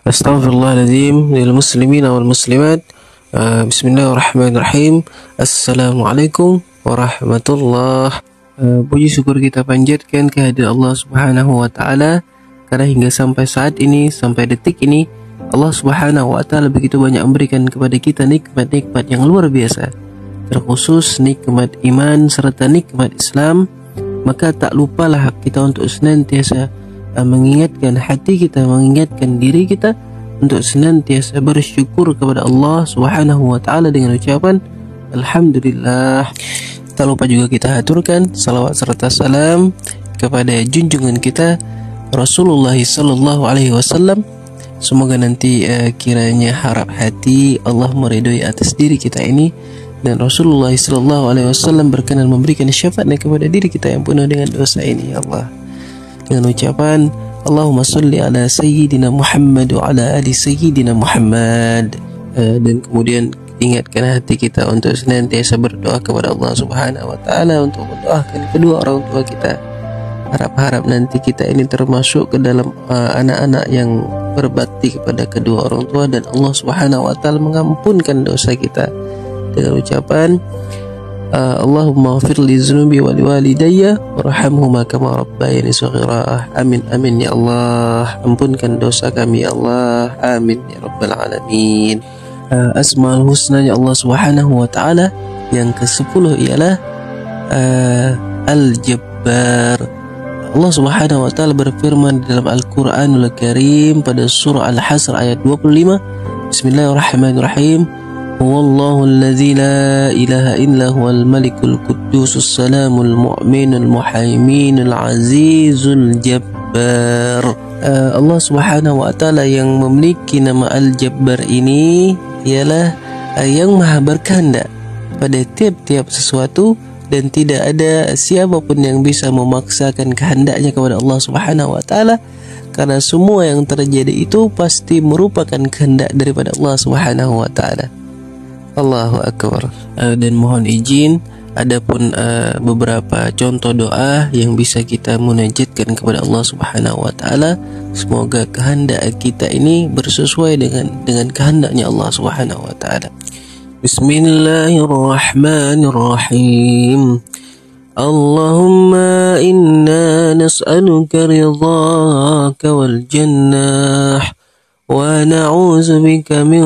Astaghfirullahaladzim lil muslimin wal muslimat. Bismillahirrahmanirrahim. Assalamualaikum warahmatullahi. Puji syukur kita panjatkan kehadirat Allah Subhanahu wa taala karena hingga sampai saat ini, sampai detik ini, Allah Subhanahu wa taala begitu banyak memberikan kepada kita nikmat-nikmat yang luar biasa, terkhusus nikmat iman serta nikmat Islam. Maka tak lupalah kita untuk senantiasa mengingatkan hati kita, mengingatkan diri kita untuk senantiasa bersyukur kepada Allah Subhanahu wa taala dengan ucapan alhamdulillah. Tak lupa juga kita aturkan salawat serta salam kepada junjungan kita Rasulullah sallallahu alaihi wasallam. Semoga nanti kiranya harap hati Allah meridhoi atas diri kita ini, dan Rasulullah sallallahu alaihi wasallam berkenan memberikan syafaatnya kepada diri kita yang penuh dengan dosa ini, ya Allah. Dengan ucapan Allahumma salli ala sayyidina Muhammad wa ala ali sayyidina Muhammad. Dan kemudian ingatkan hati kita untuk senantiasa berdoa kepada Allah Subhanahu wa taala untuk mendoakan kedua orang tua kita. Harap-harap nanti kita ini termasuk ke dalam anak-anak yang berbakti kepada kedua orang tua, dan Allah Subhanahu wa taala mengampunkan dosa kita dengan ucapan Allahumma ghafir li dzunubi wa liwalidayya warhamhuma kama rabbayani shaghira. Amin amin ya Allah, ampunkan dosa kami ya Allah, amin ya rabbal alamin. Asmaul husna ya Allah Subhanahu wa taala yang ke-10 ialah Al-Jabbar. Allah Subhanahu wa taala berfirman dalam Al-Qur'anul Karim pada surah Al-Hasr ayat 25. Bismillahirrahmanirrahim. Huwallahu alladzi la ilaha illa huwal malikul quddusus salamul mu'minul muhaiminul azizul jabbar. Allah Subhanahu wa taala yang memiliki nama Al-Jabbar ini ialah yang maha berkehendak pada tiap-tiap sesuatu, dan tidak ada siapapun yang bisa memaksakan kehendaknya kepada Allah Subhanahu wa taala, karena semua yang terjadi itu pasti merupakan kehendak daripada Allah Subhanahu wa taala. Allahu akbar. Dan mohon izin, adapun beberapa contoh doa yang bisa kita munajatkan kepada Allah Subhanahu wa taala, semoga kehendak kita ini bersesuai dengan kehendaknya Allah Subhanahu wa taala. Bismillahirrahmanirrahim. Allahumma inna nas'aluka ridhaka wal jannah wa na'udzu bika min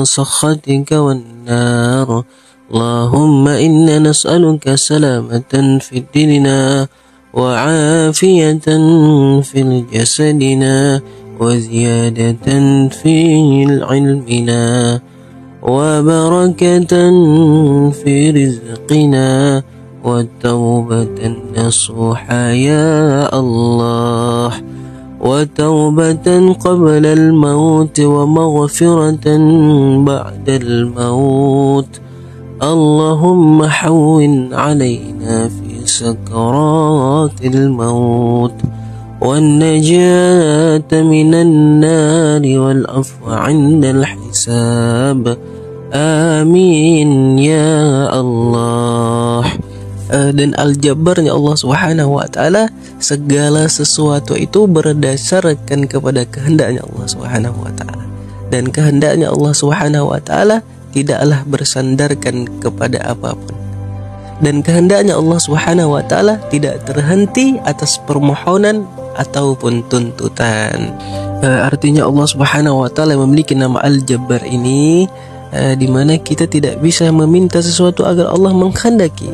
sakhatika wan nar. Allahumma inna nas'aluka salamatan fid dinina wa 'afiyatan fil jasadina wa ziyadatan fil ilmina wa barakatan fi rizqina wa tawbatan nasuha ya Allah, wa tawbatan qabla al-maut wa maghfiratan ba'da al-maut. Allahumma hawwin alayna fi sakaratil maut wan najata minan nari wal afwa 'inda al-hisab. Amin ya Allah. Dan Al-Jabbarnya Allah Subhanahu wa taala, segala sesuatu itu berdasarkan kepada kehendaknya Allah Subhanahu wa taala, dan kehendaknya Allah Subhanahu wa taala tidaklah bersandarkan kepada apapun, dan kehendaknya Allah Subhanahu wa taala tidak terhenti atas permohonan ataupun tuntutan. Artinya Allah Subhanahu wa taala memiliki nama Al-Jabbar ini, di mana kita tidak bisa meminta sesuatu agar Allah menghendaki,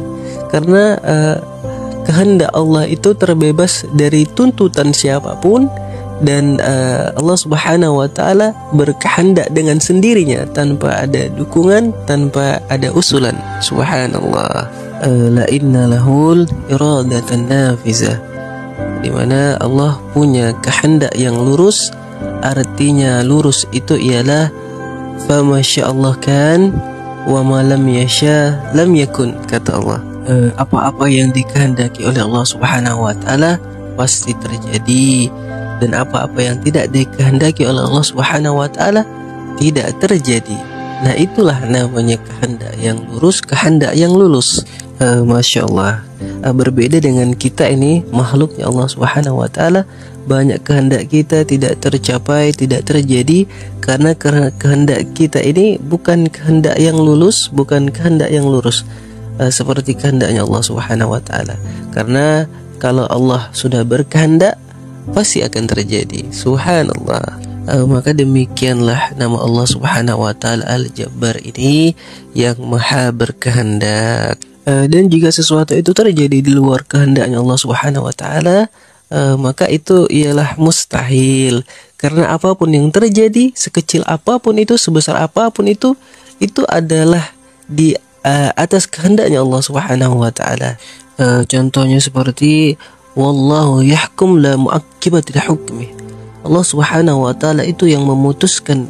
karena kehendak Allah itu terbebas dari tuntutan siapapun, dan Allah Subhanahu wa taala berkehendak dengan sendirinya tanpa ada dukungan, tanpa ada usulan. Subhanallah. La inna lahul iradatan nafizah, di mana Allah punya kehendak yang lurus. Artinya lurus itu ialah fa masyaallah kan wa ma lam yasha lam yakun, kata Allah. Apa-apa yang dikehendaki oleh Allah Subhanahu wa taala pasti terjadi, dan apa-apa yang tidak dikehendaki oleh Allah Subhanahu wa taala tidak terjadi. Nah, itulah namanya kehendak yang lurus, kehendak yang lulus. Masya Allah. Berbeda dengan kita ini, makhluknya Allah Subhanahu wa taala, banyak kehendak kita tidak tercapai, tidak terjadi karena kehendak kita ini bukan kehendak yang lulus, bukan kehendak yang lurus seperti kehendaknya Allah Subhanahu wa taala. Karena kalau Allah sudah berkehendak pasti akan terjadi. Subhanallah. Maka demikianlah nama Allah Subhanahu wa taala Al-Jabbar ini yang maha berkehendak. Dan jika sesuatu itu terjadi di luar kehendaknya Allah Subhanahu wa taala, maka itu ialah mustahil. Karena apapun yang terjadi, sekecil apapun itu, sebesar apapun itu adalah di atas kehendaknya Allah Subhanahu wa taala. Contohnya seperti wallahu yahkum la mu'aqqibat li hukmih. Allah Subhanahu wa taala itu yang memutuskan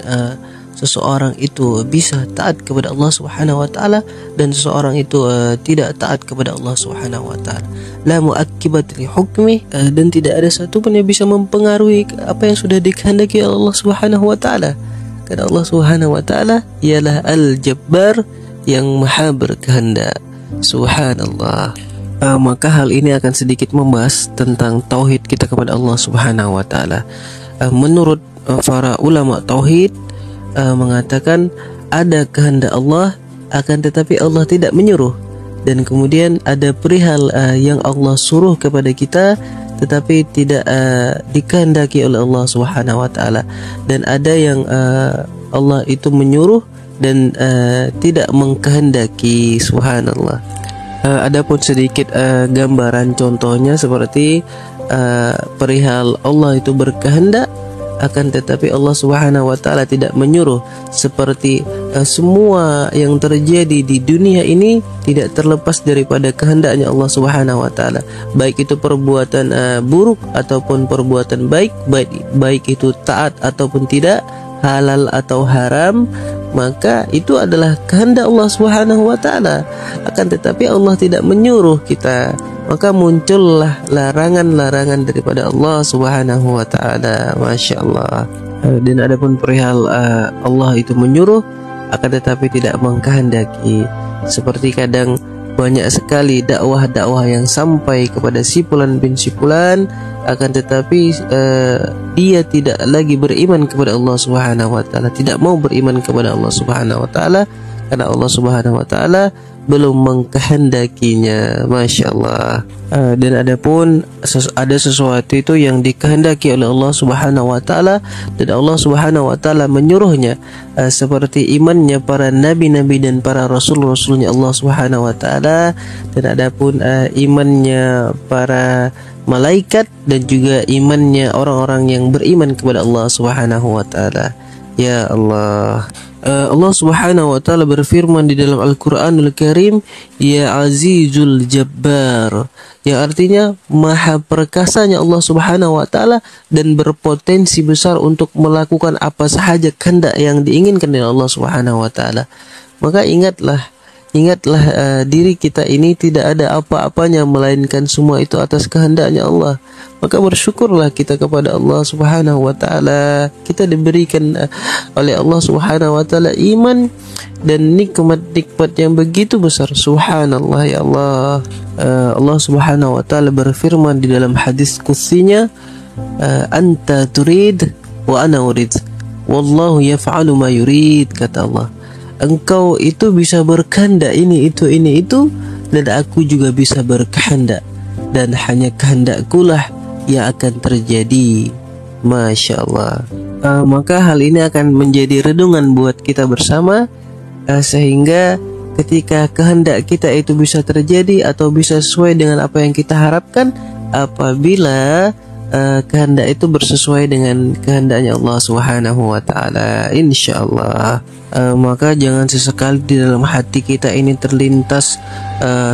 seseorang itu bisa taat kepada Allah Subhanahu wa taala dan seseorang itu tidak taat kepada Allah Subhanahu wa taala. La mu'aqqibat li hukmi, dan tidak ada satu pun yang bisa mempengaruhi apa yang sudah dikehendaki Allah Subhanahu wa taala. Karena Allah Subhanahu wa taala ialah Al-Jabbar yang maha berkehendak. Subhanallah. Maka hal ini akan sedikit membahas tentang tauhid kita kepada Allah Subhanahu wa taala. Menurut para ulama tauhid mengatakan ada kehendak Allah, akan tetapi Allah tidak menyuruh. Dan kemudian ada perihal yang Allah suruh kepada kita tetapi tidak dikehendaki oleh Allah Subhanahu wa taala. Dan ada yang Allah itu menyuruh dan tidak mengkehendaki. Subhanallah. Adapun sedikit gambaran contohnya seperti perihal Allah itu berkehendak akan tetapi Allah Subhanahu wa taala tidak menyuruh, seperti semua yang terjadi di dunia ini tidak terlepas daripada kehendaknya Allah Subhanahu wa taala, baik itu perbuatan buruk ataupun perbuatan baik, baik itu taat ataupun tidak, halal atau haram, maka itu adalah kehendak Allah Subhanahu wa taala. Akan tetapi Allah tidak menyuruh kita, maka muncullah larangan-larangan daripada Allah Subhanahu wa taala. Masya Allah. Dan adapun perihal Allah itu menyuruh akan tetapi tidak mengkehendaki, seperti kadang banyak sekali dakwah-dakwah yang sampai kepada si fulan bin si fulan, akan tetapi dia tidak lagi beriman kepada Allah Subhanahu wa taala, tidak mau beriman kepada Allah Subhanahu wa taala karena Allah Subhanahu wa taala belum mengkehendakinya. Masya Allah. Dan adapun ada sesuatu itu yang dikehendaki oleh Allah Subhanahu wa taala dan Allah Subhanahu wa taala menyuruhnya, seperti imannya para nabi-nabi dan para rasul-rasulnya Allah Subhanahu wa taala, dan adapun imannya para malaikat dan juga imannya orang-orang yang beriman kepada Allah Subhanahu wa taala. Ya Allah. Allah Subhanahu wa taala berfirman di dalam Al-Qur'anul Karim, ya Azizul Jabbar, yang artinya maha perkasanya Allah Subhanahu wa taala dan berpotensi besar untuk melakukan apa sahaja kehendak yang diinginkan oleh Allah Subhanahu wa taala. Maka ingatlah diri kita ini tidak ada apa-apanya melainkan semua itu atas kehendaknya Allah. Maka bersyukurlah kita kepada Allah Subhanahu wa taala. Kita diberikan oleh Allah Subhanahu wa taala iman dan nikmat-nikmat yang begitu besar. Subhanallah, ya Allah. Allah Subhanahu wa taala berfirman di dalam hadis qutsinya, anta turid wa ana urid, wallahu yaf'alu ma yurid, kata Allah. Engkau itu bisa berkehendak ini itu, dan aku juga bisa berkehendak, dan hanya kehendakkulah yang akan terjadi. Masya Allah. Maka hal ini akan menjadi renungan buat kita bersama, sehingga ketika kehendak kita itu bisa terjadi atau bisa sesuai dengan apa yang kita harapkan, apabila kehendak itu bersesuai dengan kehendaknya Allah Subhanahu wa taala, insyaallah. Maka jangan sesekali di dalam hati kita ini terlintas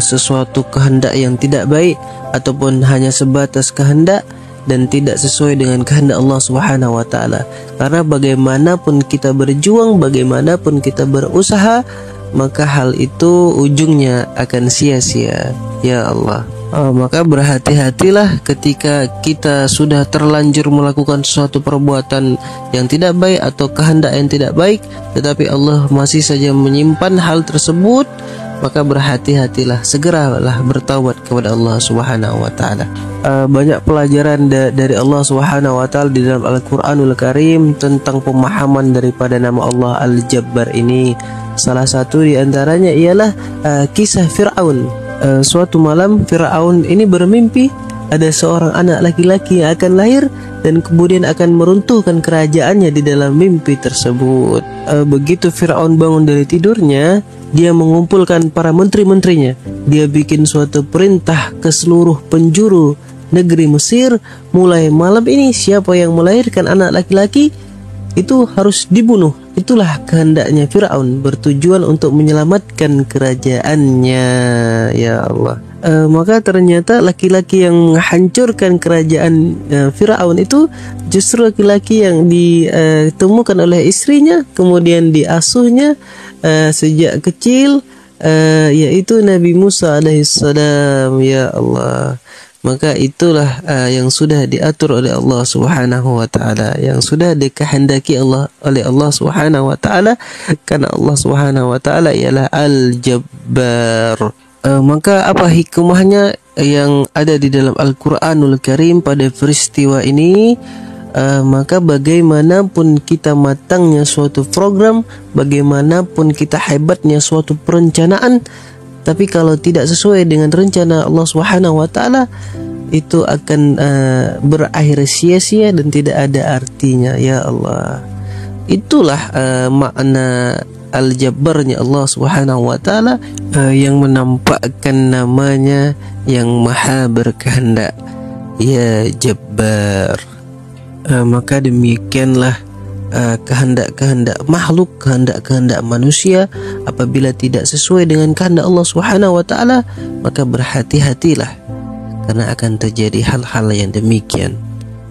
sesuatu kehendak yang tidak baik ataupun hanya sebatas kehendak dan tidak sesuai dengan kehendak Allah Subhanahu wa taala. Karena bagaimanapun kita berjuang, bagaimanapun kita berusaha, maka hal itu ujungnya akan sia-sia. Ya Allah. Maka berhati-hatilah ketika kita sudah terlanjur melakukan suatu perbuatan yang tidak baik atau kehendak yang tidak baik, tetapi Allah masih saja menyimpan hal tersebut, maka berhati-hatilah, segeralah bertaubat kepada Allah Subhanahu wa taala. Banyak pelajaran dari Allah Subhanahu wa taala di dalam Al-Qur'anul Karim tentang pemahaman daripada nama Allah Al-Jabbar ini. Salah satu di antaranya ialah kisah Fir'aun. Suatu malam Fir'aun ini bermimpi ada seorang anak laki-laki yang akan lahir dan kemudian akan meruntuhkan kerajaannya di dalam mimpi tersebut. Begitu Fir'aun bangun dari tidurnya, dia mengumpulkan para menteri-menterinya. Dia bikin suatu perintah ke seluruh penjuru negeri Mesir, mulai malam ini siapa yang melahirkan anak laki-laki itu harus dibunuh. Itulah kehendaknya Fir'aun, bertujuan untuk menyelamatkan kerajaannya. Ya Allah. Maka ternyata laki-laki yang menghancurkan kerajaan Fir'aun itu justru laki-laki yang ditemukan oleh istrinya, kemudian diasuhnya sejak kecil, yaitu Nabi Musa alaihissalam. Ya Allah. Maka itulah yang sudah diatur oleh Allah Subhanahu wa taala, yang sudah dikehendaki oleh Allah Subhanahu wa taala, karena Allah Subhanahu wa taala ialah Al-Jabbar. Maka apa hikmahnya yang ada di dalam Al-Qur'anul Karim pada peristiwa ini? Maka bagaimanapun kita matangnya suatu program, bagaimanapun kita hebatnya suatu perencanaan, tapi kalau tidak sesuai dengan rencana Allah Subhanahu wa taala, itu akan berakhir sia-sia dan tidak ada artinya. Ya Allah. Itulah makna Al-Jabbarnya Allah Subhanahu wa taala, yang menampakkan namanya yang Maha berkehendak. Ya Jabbar. Maka demikianlah kehendak-kehendak makhluk, kehendak-kehendak manusia. Apabila tidak sesuai dengan kehendak Allah Subhanahu wa taala, maka berhati-hatilah, karena akan terjadi hal-hal yang demikian.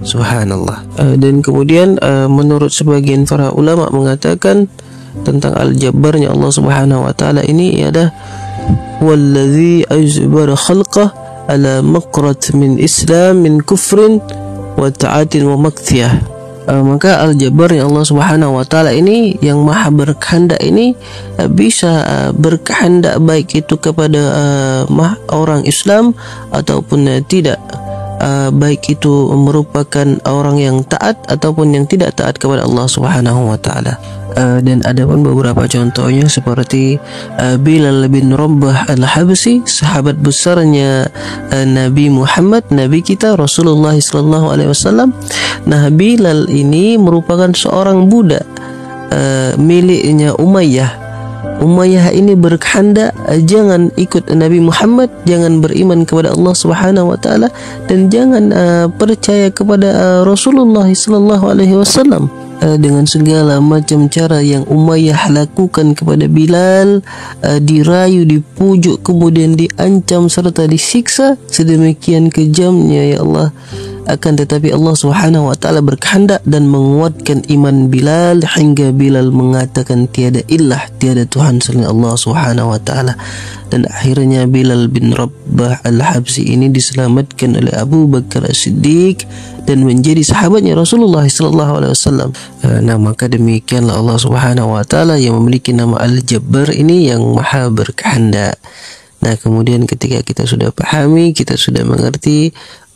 Subhanallah. Dan kemudian menurut sebagian para ulama mengatakan tentang Al-Jabbarnya Allah Subhanahu wa taala ini ialah wallazi ajbara khalqah ala maqrat min islam min kufrin wa ta'atin wa makthiyah. Maka Al-Jabbar yang Allah Subhanahu wa taala ini, yang Maha berkehendak ini, bisa berkehendak baik itu kepada orang Islam ataupun tidak, baik itu merupakan orang yang taat ataupun yang tidak taat kepada Allah Subhanahu wa taala. Dan ada pun beberapa contohnya seperti Bilal bin Rabah Al-Habsyi, sahabat besarnya Nabi Muhammad, Nabi kita Rasulullah sallallahu alaihi wasallam. Nah, Bilal ini merupakan seorang budak miliknya Umayyah. Umayyah ini berkehendak jangan ikut Nabi Muhammad, jangan beriman kepada Allah Subhanahu wa taala, dan jangan percaya kepada Rasulullah sallallahu alaihi wasallam. Dengan segala macam cara yang Umayyah lakukan kepada Bilal, dirayu, dipujuk, kemudian diancam serta disiksa sedemikian kejamnya. Ya Allah. Akan tetapi Allah Subhanahu wa taala berkehendak dan menguatkan iman Bilal hingga Bilal mengatakan tiada ilah, tiada Tuhan selain Allah Subhanahu wa taala. Dan akhirnya Bilal bin Rabah Al-Habsyi ini diselamatkan oleh Abu Bakar As-Siddiq dan menjadi sahabatnya Rasulullah sallallahu alaihi wasallam. Nah, maka demikianlah Allah Subhanahu wa taala yang memiliki nama Al-Jabbar ini, yang Maha berkehendak. Nah, kemudian ketika kita sudah pahami, kita sudah mengerti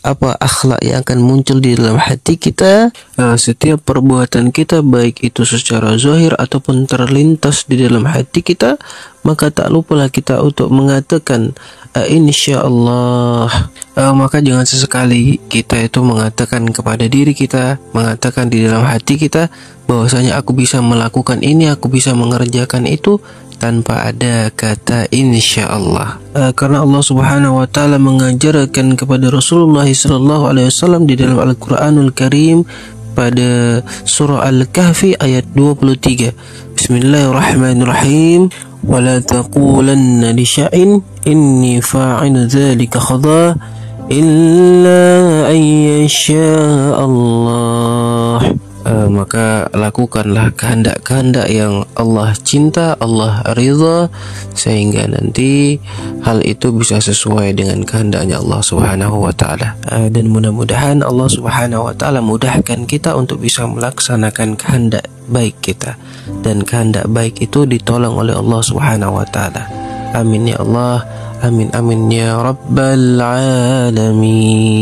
apa akhlak yang akan muncul di dalam hati kita, setiap perbuatan kita baik itu secara zahir ataupun terlintas di dalam hati kita, maka tak lupalah kita untuk mengatakan insyaallah. Maka jangan sesekali kita itu mengatakan kepada diri kita, mengatakan di dalam hati kita bahwasanya aku bisa melakukan ini, aku bisa mengerjakan itu, tanpa ada kata insyaallah. Karena Allah Subhanahu wa taala mengajarkan kepada Rasulullah sallallahu alaihi wasallam di dalam Al-Qur'anul Karim pada surah Al-Kahfi ayat 23. Bismillahirrahmanirrahim. Wa la taqulanna li syai'in inni fa'il dzalika khadha illa an yasha Allah. Maka lakukanlah kehendak-kehendak yang Allah cinta, Allah ridha, sehingga nanti hal itu bisa sesuai dengan kehendaknya Allah Subhanahu wa taala. Dan mudah-mudahan Allah Subhanahu wa taala mudahkan kita untuk bisa melaksanakan kehendak baik kita, dan kehendak baik itu ditolong oleh Allah Subhanahu wa taala. Amin ya Allah. Amin amin ya rabbal alamin.